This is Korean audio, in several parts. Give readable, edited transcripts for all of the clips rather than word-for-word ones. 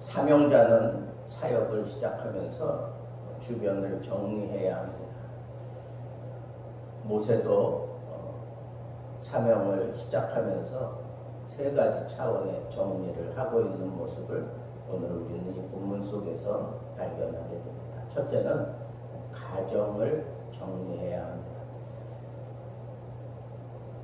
사명자는 사역을 시작하면서 주변을 정리해야 합니다. 모세도 사명을 시작하면서 세 가지 차원의 정리를 하고 있는 모습을 오늘 우리는 이 본문 속에서 발견하게 됩니다. 첫째는 가정을 정리해야 합니다.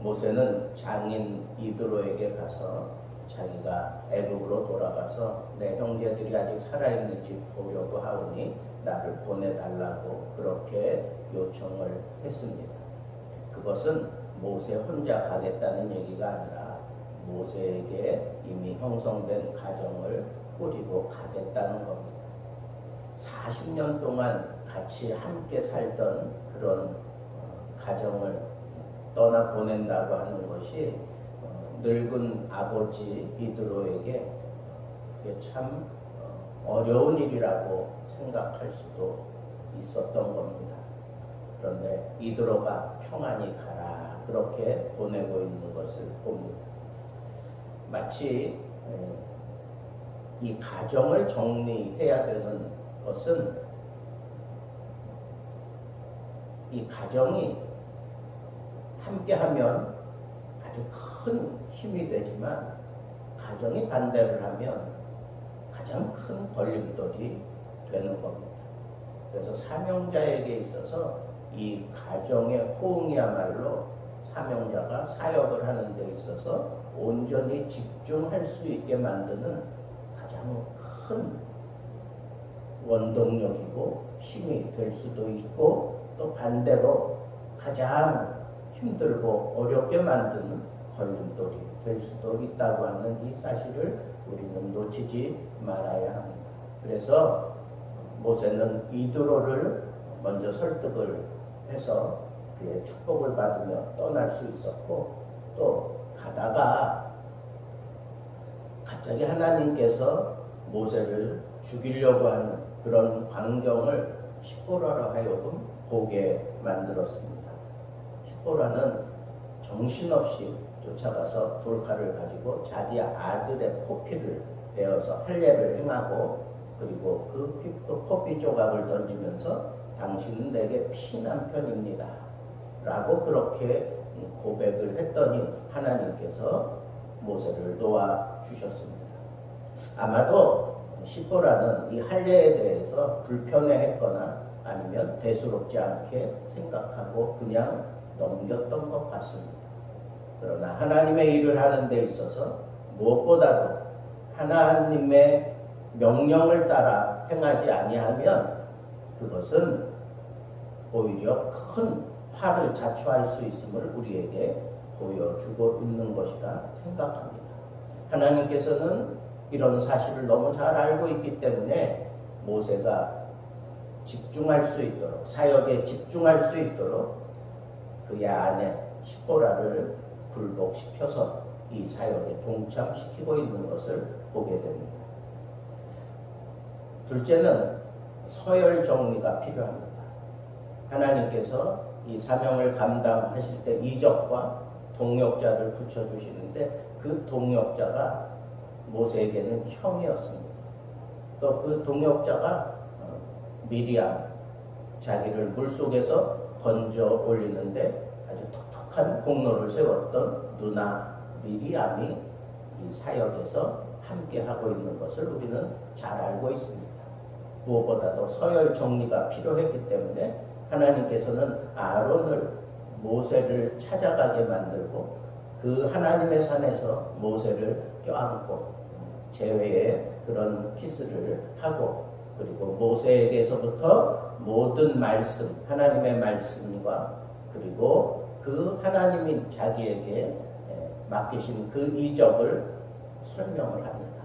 모세는 장인 이드로에게 가서 자기가 애굽으로 돌아가서 내 형제들이 아직 살아있는지 보려고 하오니 나를 보내달라고 그렇게 요청을 했습니다. 그것은 모세 혼자 가겠다는 얘기가 아니라 모세에게 이미 형성된 가정을 꾸리고 가겠다는 겁니다. 40년 동안 같이 함께 살던 그런 가정을 떠나보낸다고 하는 것이 늙은 아버지 이드로에게 그게 참 어려운 일이라고 생각할 수도 있었던 겁니다. 그런데 이드로가 평안히 가라 그렇게 보내고 있는 것을 봅니다. 마치 이 가정을 정리해야 되는 것은 이 가정이 함께하면 아주 큰 힘이 되지만 가정이 반대를 하면 가장 큰 걸림돌이 되는 겁니다. 그래서 사명자에게 있어서 이 가정의 호응이야말로 사명자가 사역을 하는 데 있어서 온전히 집중할 수 있게 만드는 가장 큰 원동력이고 힘이 될 수도 있고 또 반대로 가장 힘들고 어렵게 만드는 걸림돌이 될 수도 있다고 하는 이 사실을 우리는 놓치지 말아야 합니다. 그래서 모세는 이드로를 먼저 설득을 해서 그의 축복을 받으며 떠날 수 있었고 또 가다가 갑자기 하나님께서 모세를 죽이려고 하는 그런 광경을 십보라로 하여금 보게 만들었습니다. 십보라는 정신없이 쫓아가서 돌칼을 가지고 자기 아들의 포피를 베어서 할례를 행하고 그리고 그 포피 조각을 던지면서 당신은 내게 피난편입니다 라고 그렇게 고백을 했더니 하나님께서 모세를 도와주셨습니다. 아마도 십보라는 이 할례에 대해서 불편해했거나 아니면 대수롭지 않게 생각하고 그냥 넘겼던 것 같습니다. 그러나 하나님의 일을 하는 데 있어서 무엇보다도 하나님의 명령을 따라 행하지 아니하면 그것은 오히려 큰 화를 자초할 수 있음을 우리에게 보여주고 있는 것이라 생각합니다. 하나님께서는 이런 사실을 너무 잘 알고 있기 때문에 모세가 집중할 수 있도록 사역에 집중할 수 있도록 그의 아내 십보라를 굴복시켜서 이 사역에 동참시키고 있는 것을 보게 됩니다. 둘째는 서열 정리가 필요합니다. 하나님께서 이 사명을 감당하실 때 이적과 동역자를 붙여주시는데 그 동역자가 모세에게는 형이었습니다. 또 그 동역자가 미리암, 자기를 물속에서 건져 올리는데 아주 톡톡한 공로를 세웠던 누나 미리암이 이 사역에서 함께하고 있는 것을 우리는 잘 알고 있습니다. 무엇보다도 서열 정리가 필요했기 때문에 하나님께서는 아론을 모세를 찾아가게 만들고 그 하나님의 산에서 모세를 껴안고 제외의 그런 키스를 하고 그리고 모세에게서부터 모든 말씀, 하나님의 말씀과 그리고 그 하나님이 자기에게 맡기신 그 이적을 설명을 합니다.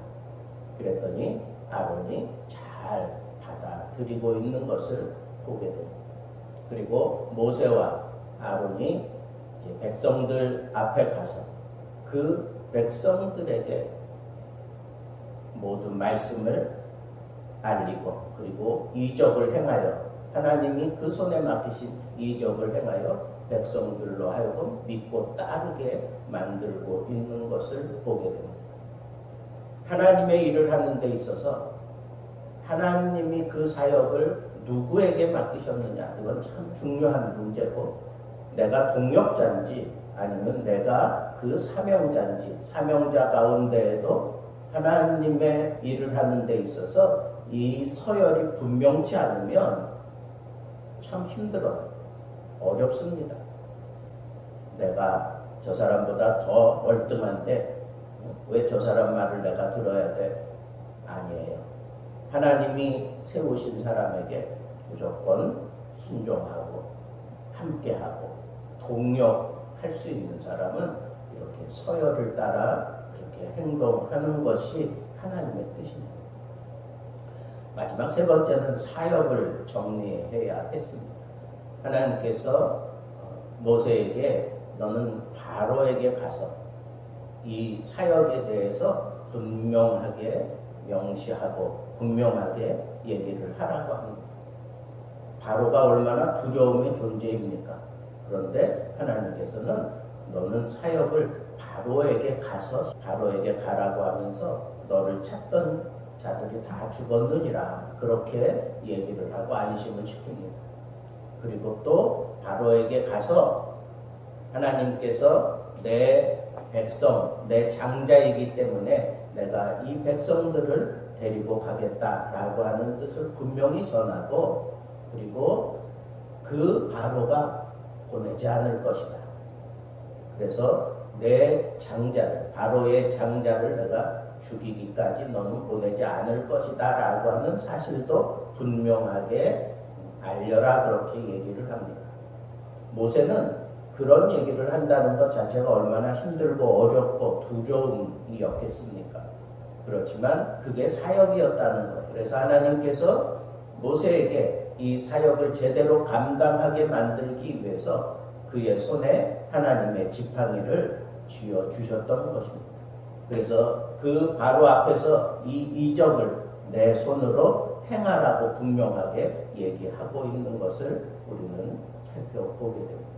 그랬더니 아론이 잘 받아들이고 있는 것을 보게 됩니다. 그리고 모세와 아론이 이제 백성들 앞에 가서 그 백성들에게 모든 말씀을 알리고 그리고 이적을 행하여 하나님이 그 손에 맡기신 이적을 행하여 백성들로 하여금 믿고 따르게 만들고 있는 것을 보게 됩니다. 하나님의 일을 하는 데 있어서 하나님이 그 사역을 누구에게 맡기셨느냐, 이건 참 중요한 문제고, 내가 동역자인지 아니면 내가 그 사명자인지, 사명자 가운데에도 하나님의 일을 하는 데 있어서 이 서열이 분명치 않으면 참 힘들어요. 어렵습니다. 내가 저 사람보다 더 월등한데 왜 저 사람 말을 내가 들어야 돼? 아니에요. 하나님이 세우신 사람에게 무조건 순종하고 함께하고 동역할 수 있는 사람은 이렇게 서열을 따라 그렇게 행동하는 것이 하나님의 뜻입니다. 마지막 세 번째는 사역을 정리해야 했습니다. 하나님께서 모세에게 너는 바로에게 가서 이 사역에 대해서 분명하게 명시하고 분명하게 얘기를 하라고 합니다. 바로가 얼마나 두려움의 존재입니까? 그런데 하나님께서는 너는 사역을 바로에게 가서 바로에게 가라고 하면서 너를 찾던 자들이 다 죽었느니라 그렇게 얘기를 하고 안심을 시킵니다. 그리고 또 바로에게 가서 하나님께서 내 백성, 내 장자이기 때문에 내가 이 백성들을 데리고 가겠다라고 하는 뜻을 분명히 전하고, 그리고 그 바로가 보내지 않을 것이다. 그래서 내 장자를, 바로의 장자를 내가 죽이기까지 너는 보내지 않을 것이다 라고 하는 사실도 분명하게 알려라 그렇게 얘기를 합니다. 모세는 그런 얘기를 한다는 것 자체가 얼마나 힘들고 어렵고 두려움이었겠습니까? 그렇지만 그게 사역이었다는 거예요. 그래서 하나님께서 모세에게 이 사역을 제대로 감당하게 만들기 위해서 그의 손에 하나님의 지팡이를 쥐어 주셨던 것입니다. 그래서 그 바로 앞에서 이 이적을 내 손으로 행하라고 분명하게 얘기하고 있는 것을 우리는 살펴보게 됩니다.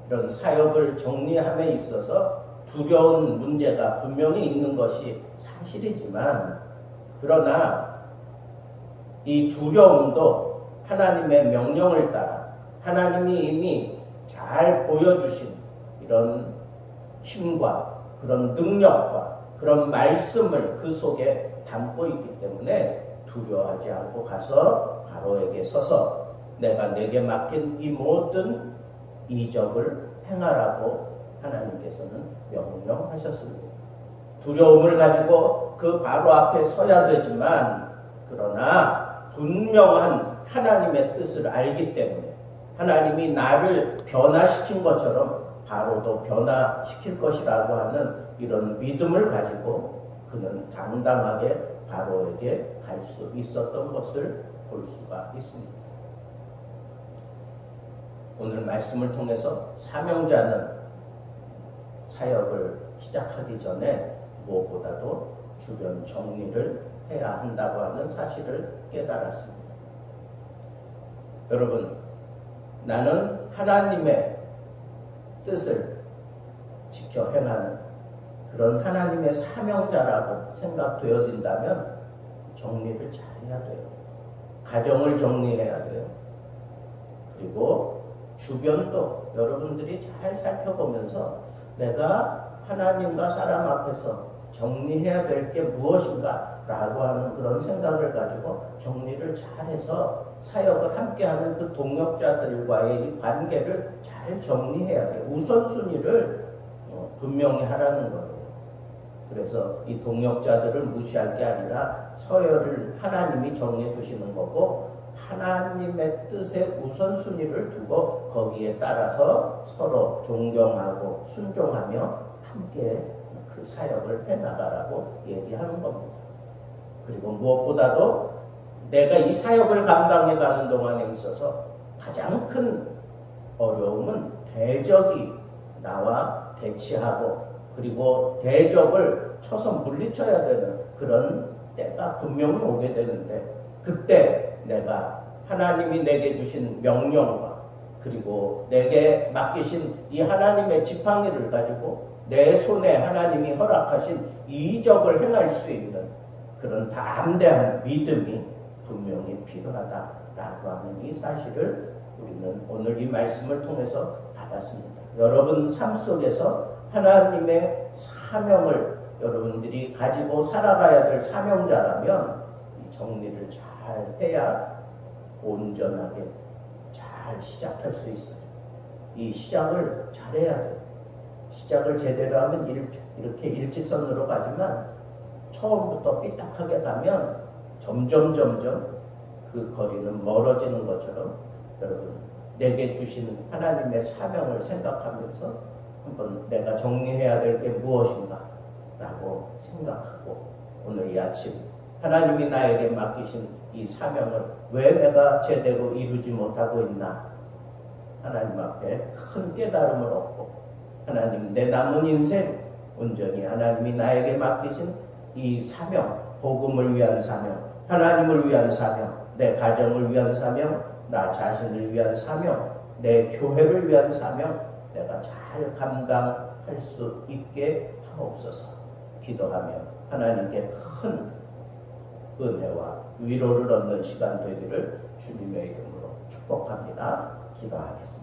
이런 사역을 정리함에 있어서 두려운 문제가 분명히 있는 것이 사실이지만, 그러나 이 두려움도 하나님의 명령을 따라 하나님이 이미 잘 보여주신 이런 힘과 그런 능력과 그런 말씀을 그 속에 담고 있기 때문에 두려워하지 않고 가서 바로에게 서서 내게 맡긴 이 모든 이적을 행하라고 하나님께서는 명령하셨습니다. 두려움을 가지고 그 바로 앞에 서야 되지만, 그러나 분명한 하나님의 뜻을 알기 때문에 하나님이 나를 변화시킨 것처럼 바로도 변화시킬 것이라고 하는 이런 믿음을 가지고 그는 당당하게 바로에게 갈 수 있었던 것을 볼 수가 있습니다. 오늘 말씀을 통해서 사명자는 사역을 시작하기 전에 무엇보다도 주변 정리를 해야 한다고 하는 사실을 깨달았습니다. 여러분, 나는 하나님의 뜻을 지켜 행하는 그런 하나님의 사명자라고 생각되어진다면 정리를 잘 해야 돼요. 가정을 정리해야 돼요. 그리고 주변도 여러분들이 잘 살펴보면서 내가 하나님과 사람 앞에서 정리해야 될 게 무엇인가 라고 하는 그런 생각을 가지고 정리를 잘해서 사역을 함께하는 그 동역자들과의 이 관계를 잘 정리해야 돼요. 우선순위를 분명히 하라는 거예요. 그래서 이 동역자들을 무시할 게 아니라 서열을 하나님이 정해 주시는 거고, 하나님의 뜻에 우선순위를 두고 거기에 따라서 서로 존경하고 순종하며 함께 그 사역을 해나가라고 얘기하는 겁니다. 그리고 무엇보다도 내가 이 사역을 감당해가는 동안에 있어서 가장 큰 어려움은 대적이 나와 대치하고 그리고 대적을 쳐서 물리쳐야 되는 그런 때가 분명히 오게 되는데, 그때 내가 하나님이 내게 주신 명령과 그리고 내게 맡기신 이 하나님의 지팡이를 가지고 내 손에 하나님이 허락하신 이적을 행할 수 있는 그런 담대한 믿음이 분명히 필요하다라고 하는 이 사실을 우리는 오늘 이 말씀을 통해서 받았습니다. 여러분 삶 속에서 하나님의 사명을 여러분들이 가지고 살아가야 될 사명자라면 이 정리를 잘 해야 온전하게 잘 시작할 수 있어요. 이 시작을 잘해야 돼요. 시작을 제대로 하면 이렇게 일직선으로 가지만 처음부터 삐딱하게 가면 점점 그 거리는 멀어지는 것처럼 여러분 내게 주신 하나님의 사명을 생각하면서 한번 내가 정리해야 될 게 무엇인가 라고 생각하고 오늘 이 아침 하나님이 나에게 맡기신 이 사명을 왜 내가 제대로 이루지 못하고 있나 하나님 앞에 큰 깨달음을 얻고 하나님 내 남은 인생 온전히 하나님이 나에게 맡기신 이 사명 복음을 위한 사명 하나님을 위한 사명 내 가정을 위한 사명 나 자신을 위한 사명 내 교회를 위한 사명 내가 잘 감당할 수 있게 하옵소서 기도하며 하나님께 큰 은혜와 위로를 얻는 시간 되기를 주님의 이름으로 축복합니다. 기도하겠습니다.